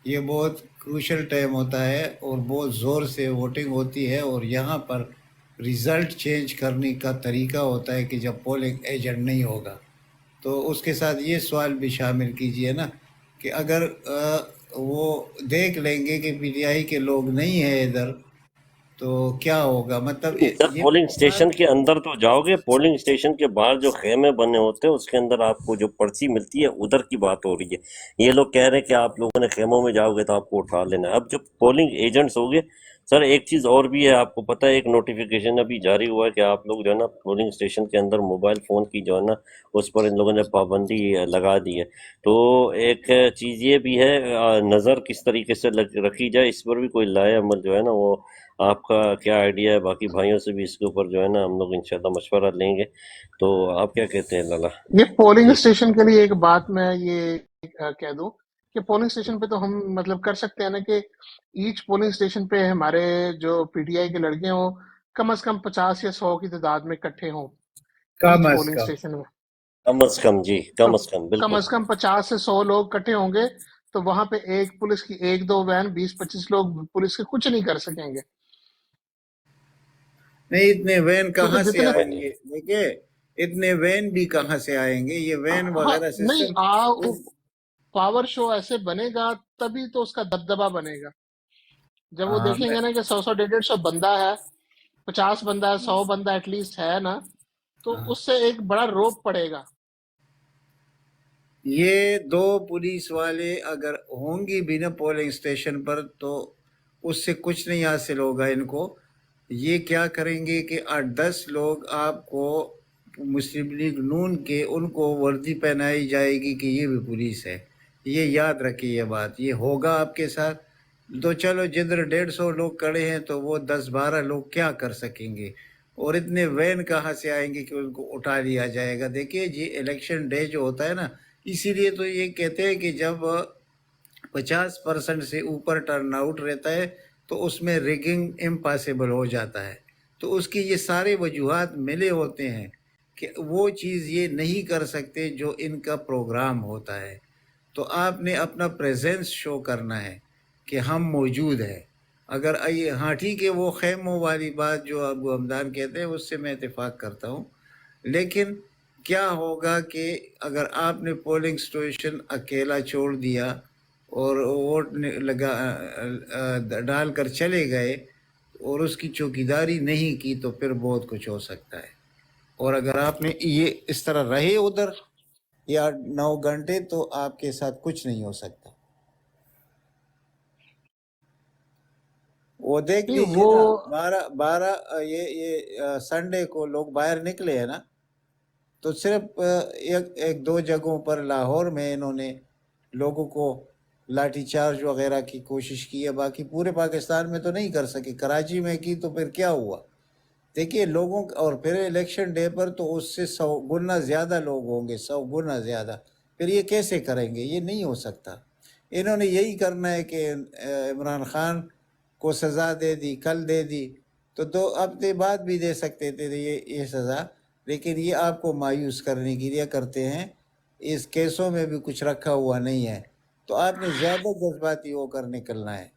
یہ بہت کروشل ٹائم ہوتا ہے اور بہت زور سے ووٹنگ ہوتی ہے، اور یہاں پر ریزلٹ چینج کرنے کا طریقہ ہوتا ہے کہ جب پولنگ ایجنٹ نہیں ہوگا۔ تو اس کے ساتھ یہ سوال بھی شامل کیجئے نا کہ اگر وہ دیکھ لیں گے کہ پی ٹی آئی کے لوگ نہیں ہیں ادھر، تو کیا ہوگا؟ مطلب یہ پولنگ اسٹیشن کے اندر تو جاؤ گے، پولنگ اسٹیشن کے باہر جو خیمے بنے ہوتے ہیں اس کے اندر آپ کو جو پرچی ملتی ہے ادھر کی بات ہو رہی ہے۔ یہ لوگ کہہ رہے ہیں کہ آپ لوگوں نے خیموں میں جاؤ گے تو آپ کو اٹھا لینا ہے۔ اب جو پولنگ ایجنٹس ہوگے، سر ایک چیز اور بھی ہے، آپ کو پتہ ہے ایک نوٹیفیکیشن ابھی جاری ہوا ہے کہ آپ لوگ جو ہے نا پولنگ اسٹیشن کے اندر موبائل فون کی جو ہے نا اس پر ان لوگوں نے پابندی لگا دی ہے۔ تو ایک چیز یہ بھی ہے، نظر کس طریقے سے رکھی جائے اس پر بھی کوئی لائے عمل جو ہے نا، وہ آپ کا کیا آئیڈیا ہے؟ باقی بھائیوں سے بھی اس کے اوپر جو ہے نا ہم لوگ انشاءاللہ مشورہ لیں گے۔ تو آپ کیا کہتے ہیں لالا؟ یہ پولنگ جی اسٹیشن کے لیے ایک بات میں یہ کہہ دوں کہ پولنگ اسٹیشن پہ تو ہم مطلب کر سکتے ہیں نا کہ ایچ پولنگ اسٹیشن پہ ہمارے جو پی ٹی آئی کے لڑکے ہوں کم از کم 50 یا 100 کی تعداد میں اکٹھے ہوں کم ایچ از پولنگ کم اسٹیشن میں۔ کم از کم، جی تو کم از کم، کم بالکل از کم 50 سے 100 لوگ اکٹھے ہوں گے، تو وہاں پہ ایک پولیس کی 1-2 وین 20-25 لوگ پولیس کے کچھ نہیں کر سکیں گے، نہیں، اتنے وین کیونکہ کہاں سے جتنے آئیں گے؟ دیکھیں اتنے وین بھی کہاں سے آئیں گے؟ یہ وین ہاں وغیرہ نہیں سسٹم پاور شو ایسے بنے گا تبھی تو اس کا دبدبہ بنے گا۔ جب وہ دیکھیں گے نا کہ 100 150 بندہ ہے، 50 بندہ ہے، 100 بندہ ایٹ لیسٹ ہے نا، تو اس سے ایک بڑا روپ پڑے گا۔ یہ 2 پولیس والے اگر ہوں گی بھی نا پولنگ اسٹیشن پر، تو اس سے کچھ نہیں حاصل ہوگا ان کو۔ یہ کیا کریں گے کہ 8-10 لوگ آپ کو مسلم لیگ نون کے ان کو وردی پہنائی جائے گی کہ یہ بھی پولیس ہے۔ یہ یاد رکھیے، یہ بات یہ ہوگا آپ کے ساتھ۔ تو چلو جدھر 150 لوگ کھڑے ہیں تو وہ 10-12 لوگ کیا کر سکیں گے؟ اور اتنے وین کہاں سے آئیں گے کہ ان کو اٹھا لیا جائے گا؟ دیکھیے جی، الیکشن ڈے جو ہوتا ہے نا، اسی لیے تو یہ کہتے ہیں کہ جب 50% سے اوپر ٹرن آؤٹ رہتا ہے تو اس میں ریگنگ امپاسبل ہو جاتا ہے۔ تو اس کی یہ سارے وجوہات ملے ہوتے ہیں کہ وہ چیز یہ نہیں کر سکتے جو ان کا پروگرام ہوتا ہے۔ تو آپ نے اپنا پریزنس شو کرنا ہے کہ ہم موجود ہیں۔ اگر ہاں ٹھیک ہے، وہ خیموں والی بات جو ابو حمدان کہتے ہیں اس سے میں اتفاق کرتا ہوں، لیکن کیا ہوگا کہ اگر آپ نے پولنگ اسٹیشن اکیلا چھوڑ دیا اور ووٹ لگا ڈال کر چلے گئے اور اس کی چوکیداری نہیں کی تو پھر بہت کچھ ہو سکتا ہے. اور اگر آپ نے یہ اس طرح رہے ادھر یا 9 گھنٹے تو آپ کے ساتھ کچھ نہیں ہو سکتا. وہ دیکھ نہیں لیجئے وہ نا، 12 یہ سنڈے کو لوگ باہر نکلے ہیں نا، تو صرف ایک دو جگہوں پر لاہور میں انہوں نے لوگوں کو لاٹھی چارج وغیرہ کی کوشش کی ہے، باقی پورے پاکستان میں تو نہیں کر سکے. کراچی میں کی تو پھر کیا ہوا دیکھیے لوگوں اور پھر الیکشن ڈے پر تو اس سے 100 گنا زیادہ لوگ ہوں گے، 100 گنا زیادہ. پھر یہ کیسے کریں گے؟ یہ نہیں ہو سکتا. انہوں نے یہی کرنا ہے کہ عمران خان کو سزا دے دی، کل دے دی تو 2 ہفتے بعد بھی دے سکتے تھے یہ سزا، لیکن یہ آپ کو مایوس کرنے کے لیے کرتے ہیں. اس کیسوں میں بھی کچھ رکھا ہوا نہیں ہے، تو آپ نے زیادہ جذباتی ہو کر نکلنا ہے.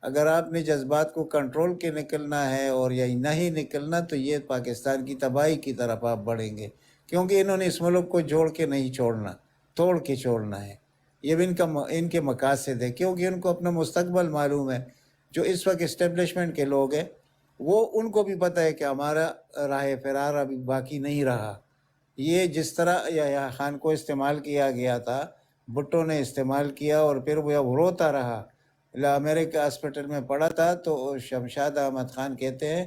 اگر آپ نے جذبات کو کنٹرول کے نکلنا ہے اور یا نہیں نکلنا تو یہ پاکستان کی تباہی کی طرف آپ بڑھیں گے، کیونکہ انہوں نے اس ملک کو جوڑ کے نہیں چھوڑنا، توڑ کے چھوڑنا ہے. یہ بھی ان کے مقاصد ہے، کیونکہ ان کو اپنا مستقبل معلوم ہے. جو اس وقت اسٹیبلشمنٹ کے لوگ ہیں وہ ان کو بھی پتہ ہے کہ ہمارا راہ فرار ابھی باقی نہیں رہا. یہ جس طرح یحییٰ خان کو استعمال کیا گیا تھا، بھٹو نے استعمال کیا اور پھر وہ روتا رہا. امریکہ ہاسپٹل میں پڑا تھا تو شمشاد احمد خان کہتے ہیں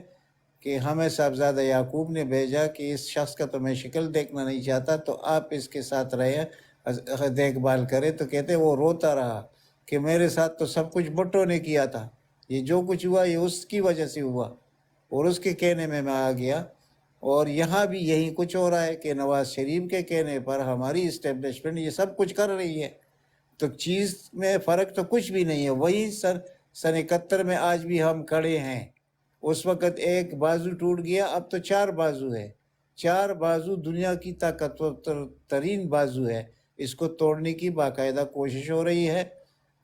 کہ ہمیں صاحبزادہ یعقوب نے بھیجا کہ اس شخص کا تو میں شکل دیکھنا نہیں چاہتا، تو آپ اس کے ساتھ رہے دیکھ بھال کرے. تو کہتے وہ روتا رہا کہ میرے ساتھ تو سب کچھ بھٹو نے کیا تھا، یہ جو کچھ ہوا یہ اس کی وجہ سے ہوا اور اس کے کہنے میں آ گیا. اور یہاں بھی یہی کچھ ہو رہا ہے کہ نواز شریف کے کہنے پر ہماری اسٹیبلشمنٹ یہ سب کچھ کر رہی ہے. تو چیز میں فرق تو کچھ بھی نہیں ہے. وہی سن 71 میں آج بھی ہم کھڑے ہیں. اس وقت ایک بازو ٹوٹ گیا، اب تو 4 بازو ہے. 4 بازو دنیا کی طاقتور ترین بازو ہے، اس کو توڑنے کی باقاعدہ کوشش ہو رہی ہے.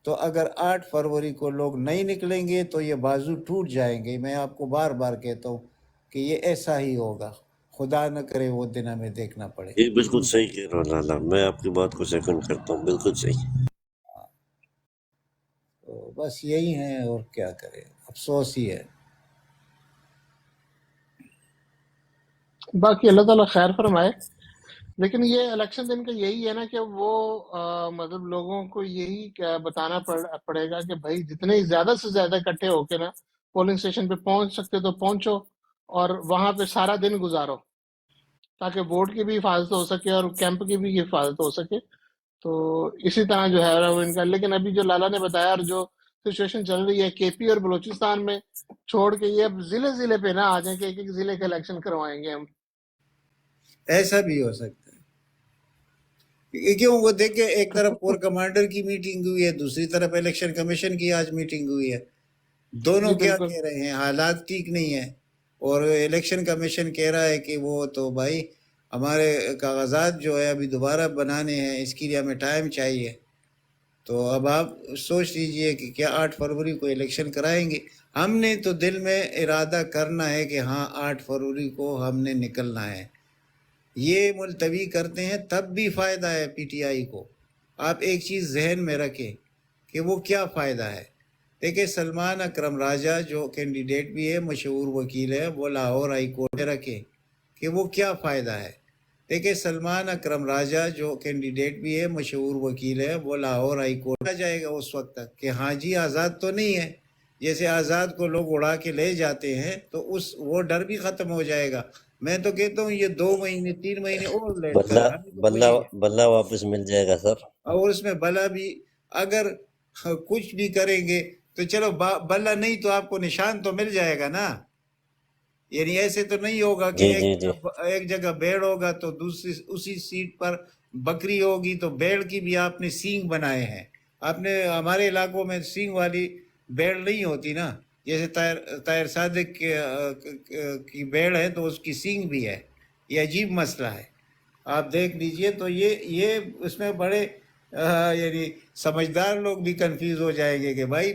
تو اگر 8 فروری کو لوگ نہیں نکلیں گے تو یہ بازو ٹوٹ جائیں گے. میں آپ کو بار بار کہتا ہوں کہ یہ ایسا ہی ہوگا، خدا نہ کرے وہ دن ہمیں دیکھنا پڑے. یہ بالکل صحیح کہہ رہا ہوں لالا، میں آپ کی بات کو سیکنڈ کرتا ہوں، بالکل صحیح. تو بس یہی ہیں اور کیا کریں، افسوس ہی ہے. باقی اللہ تعالیٰ خیر فرمائے. لیکن یہ الیکشن دن کا یہی ہے نا کہ وہ مطلب لوگوں کو یہی بتانا پڑے گا کہ بھائی جتنے زیادہ سے زیادہ اکٹھے ہو کے نا پولنگ اسٹیشن پہ پہنچ سکتے تو پہنچو اور وہاں پہ سارا دن گزارو تاکہ ووٹ کی بھی حفاظت ہو سکے اور کیمپ کی بھی حفاظت ہو سکے. تو اسی طرح جو ہے ان کا. لیکن ابھی جو لالا نے بتایا اور جو سچویشن چل رہی ہے کے پی اور بلوچستان میں چھوڑ کے یہ اب ضلع پہ نہ آ جائیں کہ ایک ضلع کے الیکشن کروائیں گے ہم. ایسا بھی ہو سکتا ہے. کیوں وہ دیکھیں ایک طرف کور کمانڈر کی میٹنگ ہوئی ہے، دوسری طرف الیکشن کمیشن کی آج میٹنگ ہوئی ہے. دونوں جی کیا بالکل. کہہ رہے ہیں؟ حالات ٹھیک نہیں ہیں اور الیکشن کمیشن کہہ رہا ہے کہ وہ تو بھائی ہمارے کاغذات جو ہے ابھی دوبارہ بنانے ہیں، اس کے لیے ہمیں ٹائم چاہیے. تو اب آپ سوچ لیجئے کہ کیا 8 فروری کو الیکشن کرائیں گے؟ ہم نے تو دل میں ارادہ کرنا ہے کہ ہاں 8 فروری کو ہم نے نکلنا ہے. یہ ملتوی کرتے ہیں تب بھی فائدہ ہے پی ٹی آئی کو. آپ ایک چیز ذہن میں رکھیں کہ وہ کیا فائدہ ہے. دیکھیں سلمان اکرم راجہ جو کینڈیڈیٹ بھی ہے، مشہور وکیل ہے، وہ لاہور ہائی کورٹ میں رکھیں کہ وہ کیا فائدہ ہے. دیکھیں سلمان اکرم راجہ جو کینڈیڈیٹ بھی ہے، مشہور وکیل ہے، وہ لاہور ہائی کورٹ میں جائے گا اس وقت تک کہ ہاں جی آزاد تو نہیں ہے. جیسے آزاد کو لوگ اڑا کے لے جاتے ہیں تو وہ ڈر بھی ختم ہو جائے گا. میں تو کہتا ہوں یہ 2 مہینے 3 مہینے اور لیٹ بلہ کر ابھی تو بلہ وہی ہے. بلہ واپس مل جائے گا سر. اور اس میں بلا بھی اگر کچھ بھی کریں گے تو چلو بلا نہیں تو آپ کو نشان تو مل جائے گا نا. یعنی ایسے تو نہیں ہوگا کہ جی جی جی. ایک جگہ بیڑ ہوگا تو دوسری اسی سیٹ پر بکری ہوگی تو بیڑ کی بھی آپ نے سینگ بنائے ہیں. آپ نے ہمارے علاقوں میں سینگ والی بیڑ نہیں ہوتی نا، جیسے طاہر صادق کی بیڑ ہے تو اس کی سینگ بھی ہے. یہ عجیب مسئلہ ہے، آپ دیکھ لیجئے. تو یہ اس میں بڑے یعنی سمجھدار لوگ بھی کنفیوز ہو جائیں گے کہ بھائی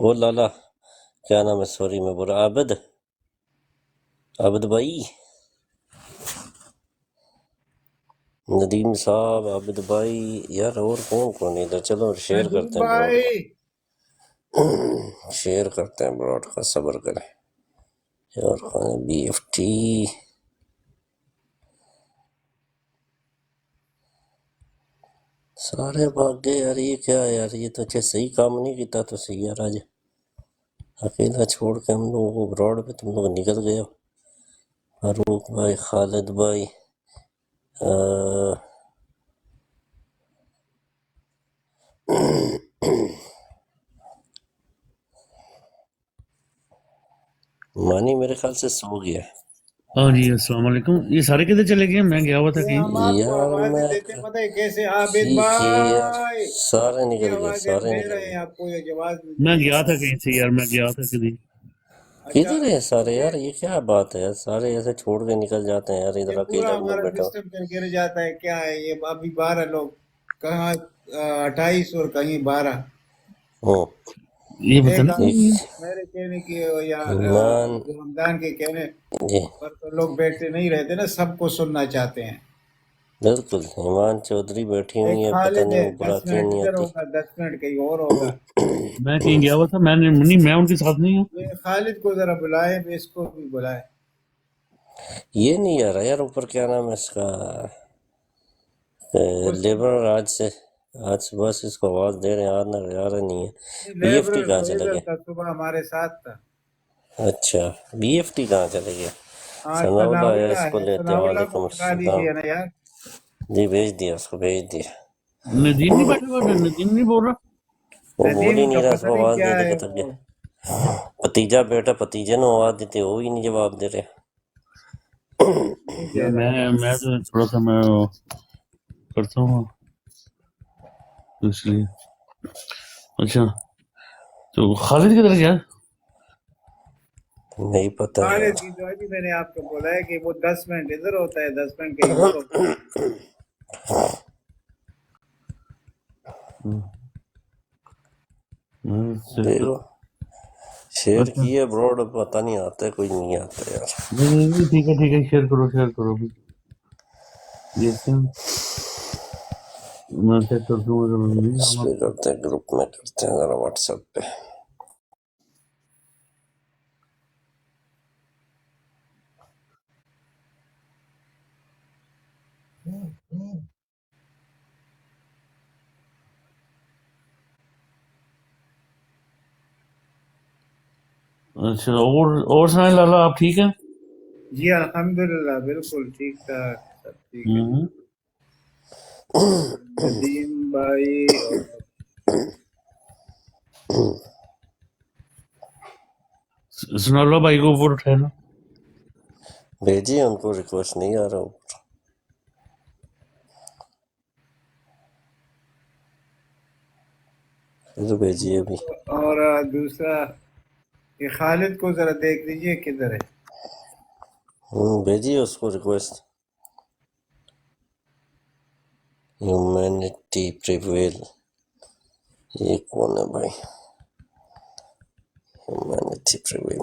وہ لالا کیا نام ہے، سوری میں برا، عابد بھائی، ندیم صاحب، عابد بھائی، یار اور کون ادھر، چلو شیئر ندیم کرتے ہیں براڈ بھائی کا، شیئر کرتے ہیں براڈ کا، صبر کریں یار خان بی ایف ٹی، سارے بھاگ گئے یار، یہ کیا ہے یار، یہ تو اچھا صحیح کام نہیں کیتا تو صحیح یار، آج اکیلا چھوڑ کے ہم لوگوں کو براڈ پہ تم لوگ نکل گئے ہو، فاروق بھائی، خالد بھائی، مانی میرے خیال سے سو گیا ہے۔ ہاں جی السلام علیکم، یہ سارے کدھر چلے گئے؟ میں گیا ہوا تھا یہ کہیں۔ ہم آپ کو یار آوازیں میں دیتے پتہ ہے کیسے؟ عابد ٹھیک ہے یار، بھائی سارے یہ نکل گئے، آوازیں ہم سارے دے نکل رہے گئے، ہیں آپ کو، یہ جواز میں نہیں گیا آ تھا رہا۔ کہیں سے یار، میں گیا تھا کہیں۔ اچھا کدھر ہے سارے یار، یہ کیا بات ہے یار، سارے ایسے چھوڑ کے نکل جاتے ہیں یار، یہ ادھر پورا اکیلا میں ہمارا بیٹھا سسٹم پھر گر جاتا ہے، کیا ہے یہ؟ ابھی 12 لوگ، کہاں 28 اور کہیں 12۔ ہوں یہ پتہ ایک نہیں میرے کہنے کی یا ایمان رمضان کے کہنے جی پر تو لوگ بیٹھے نہیں رہتے نا، سب کو سننا چاہتے ہیں۔ بالکل، ایمان چودھری بیٹھی ایک ہوئی ہے، پتہ خالد نہیں ہے، وہ 10 بلاتی منٹ نہیں ادھر آتی۔ ہوگا، 10 منٹ کہیں اور ہوگا۔ میں کہیں گیا ہوا تھا، میں نے نہیں، میں ان کے ساتھ نہیں ہوں۔ یہ خالد کو ذرا بلائے، اس کو بھی بلائے۔ یہ نہیں آ رہا یار اوپر، کیا نام ہے اس کا، اس لیبر آج صبح سے اس کو آواز دے رہے ہیں، آ رہا نہیں ہے۔ بی ایف ٹی لیبرر کہاں چلے فیضل گئے؟ کا صبح ہمارے ساتھ تھا۔ اچھا بی ایف ٹی کہاں چلے گئے؟ آج ثناء ثناء اللہ ہے، اللہ اس کو ہے، لیتے ثناء ہیں، اللہ کو وعلیکم بتا السلام، دیجیے نا یار۔ جی بھیج دیا، اس کو بھیج دیا، ندیم نہیں بیٹھا ہوا تھا، ندیم نہیں بول رہا۔ وہ بول ہی ندیم کا نہیں رہا، اس پتہ کو نہیں آواز کیا دے دے ہے کے تھک وہ۔ گیا، بھتیجا بیٹا، بھتیجے نے آواز دیتے، وہ ہی نہیں جواب دے رہے۔ نہیں دے رہا ہے۔ میں تو تھوڑا سا میں کرتا ہوں اس لیے۔ اچھا تو خالد کدھر گیا؟ نہیں پتہ یار، خالد کی جو ابھی میں نے آپ کو بولا ہے کہ وہ 10 منٹ ادھر ہوتا ہے، 10 منٹ کہیں اور ہوتا ہے۔ دیکھو شیئر اچھا کیے براڈ، پتہ نہیں آتا ہے، کوئی نہیں آتا یار۔ نہیں، ٹھیک ہے، شیئر کرو ابھی دیکھتے ہیں، میں چیک کر دوں اگر نہیں اس آنا پہ تو۔ کرتے ہیں، گروپ میں کرتے ہیں ذرا، واٹس ایپ پہ۔ اچھا اور سنائیں لالا، آپ ٹھیک ہیں؟ جی الحمدللہ بالکل ٹھیک ٹھاک، سب ٹھیک ہے۔ ندیم بھائی اور سنا اللہ بھائی کو اوپر اٹھائے نا۔ بھیجیے ان کو، ریکویسٹ نہیں آ رہا اوپر، پھر بھیجیے ابھی۔ اور دوسرا کہ خالد کو ذرا دیکھ لیجئے کدھر ہے۔ بھیجیے اس کو ریکویسٹ، ہیومینٹی پریویل، یہ کون ہے بھائی؟ ہیومینٹی پریویل،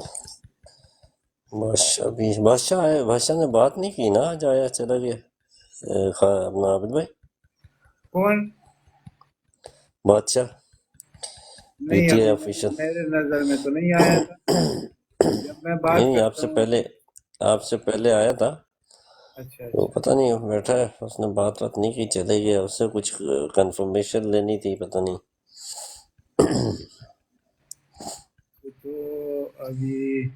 بادشاہ بھی، بادشاہ ہے، بادشاہ نے بات نہیں کی نا، آج آیا چلا گیا اپنا عابد بھائی، کون؟ بادشاہ پی نہیں ٹی آئی ابھی آفیشل، میرے نظر میں تو نہیں آیا تھا، جب میں بات نہیں کرتا ہوں۔ آپ سے پہلے آیا تھا، اچھا وہ اچھا، پتہ نہیں بیٹھا ہے، اس نے بات نہیں کی، چلے گیا، اس سے کچھ کنفرمیشن لینی تھی، پتہ نہیں۔ تو ابھی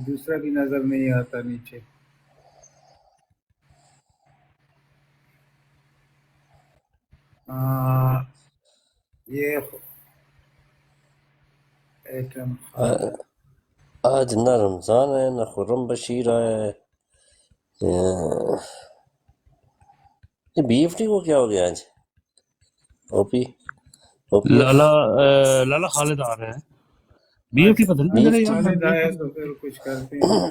دوسرا بھی نظر نہیں آتا نیچے۔ یہ ایٹم خالد، آج نہ رمضان ہے، نہ خرم بشیر آیا ہے، یہ بی ایف ٹی کو کیا ہو گیا آج؟ او پی ایف، لالا خالد آ رہے ہیں، بی ایف ٹی پتہ نہیں بی کدھر ایف ہے ٹی، یار، میں خالد دیکھ آیا رہا تو پھر کچھ کرتے ہیں۔